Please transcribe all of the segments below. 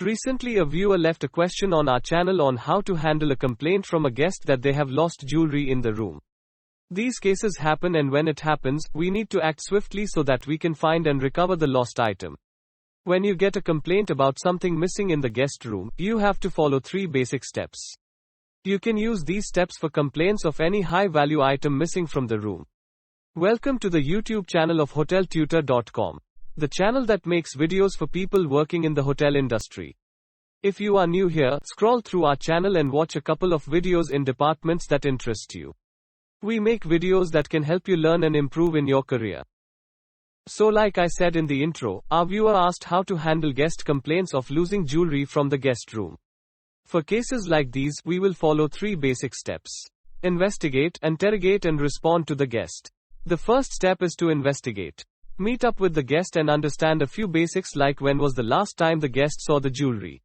Recently, a viewer left a question on our channel on how to handle a complaint from a guest that they have lost jewelry in the room. These cases happen, and when it happens, we need to act swiftly so that we can find and recover the lost item. When you get a complaint about something missing in the guest room, you have to follow 3 basic steps. You can use these steps for complaints of any high-value item missing from the room. Welcome to the YouTube channel of Hoteltutor.com, the channel that makes videos for people working in the hotel industry. If you are new here, scroll through our channel and watch a couple of videos in departments that interest you. We make videos that can help you learn and improve in your career. So like I said in the intro, our viewer asked how to handle guest complaints of losing jewelry from the guest room. For cases like these, we will follow 3 basic steps. Investigate, interrogate, and respond to the guest. The first step is to investigate. Meet up with the guest and understand a few basics like when was the last time the guest saw the jewelry.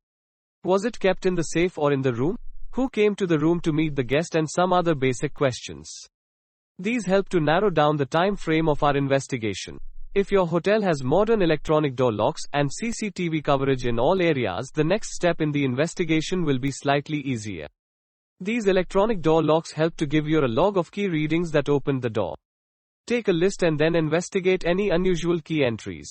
Was it kept in the safe or in the room? Who came to the room to meet the guest, and some other basic questions. These help to narrow down the time frame of our investigation. If your hotel has modern electronic door locks and CCTV coverage in all areas, the next step in the investigation will be slightly easier. These electronic door locks help to give you a log of key readings that opened the door. Take a list and then investigate any unusual key entries.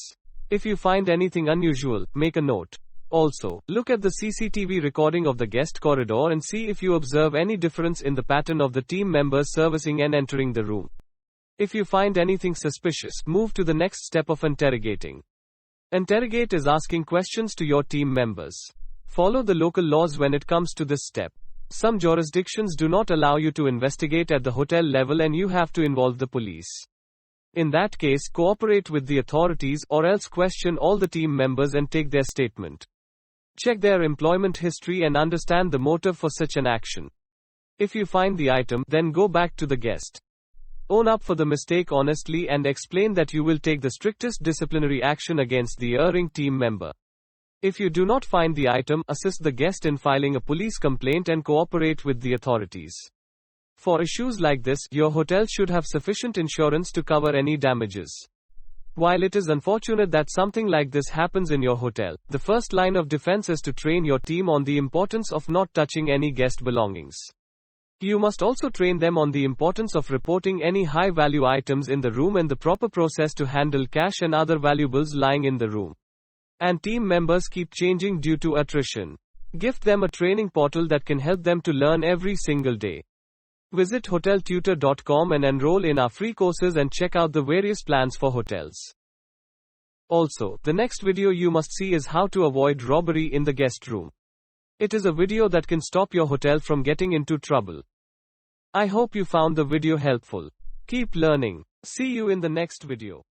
If you find anything unusual, make a note. Also, look at the CCTV recording of the guest corridor and see if you observe any difference in the pattern of the team members servicing and entering the room. If you find anything suspicious, move to the next step of interrogating. Interrogate is asking questions to your team members. Follow the local laws when it comes to this step. Some jurisdictions do not allow you to investigate at the hotel level and you have to involve the police. In that case, cooperate with the authorities or else question all the team members and take their statement. Check their employment history and understand the motive for such an action. If you find the item, then go back to the guest. Own up for the mistake honestly and explain that you will take the strictest disciplinary action against the erring team member. If you do not find the item, assist the guest in filing a police complaint and cooperate with the authorities. For issues like this, your hotel should have sufficient insurance to cover any damages. While it is unfortunate that something like this happens in your hotel, the first line of defense is to train your team on the importance of not touching any guest belongings. You must also train them on the importance of reporting any high-value items in the room and the proper process to handle cash and other valuables lying in the room. And team members keep changing due to attrition. Gift them a training portal that can help them to learn every single day. Visit Hoteltutor.com and enroll in our free courses and check out the various plans for hotels. Also, the next video you must see is how to avoid robbery in the guest room. It is a video that can stop your hotel from getting into trouble. I hope you found the video helpful. Keep learning. See you in the next video.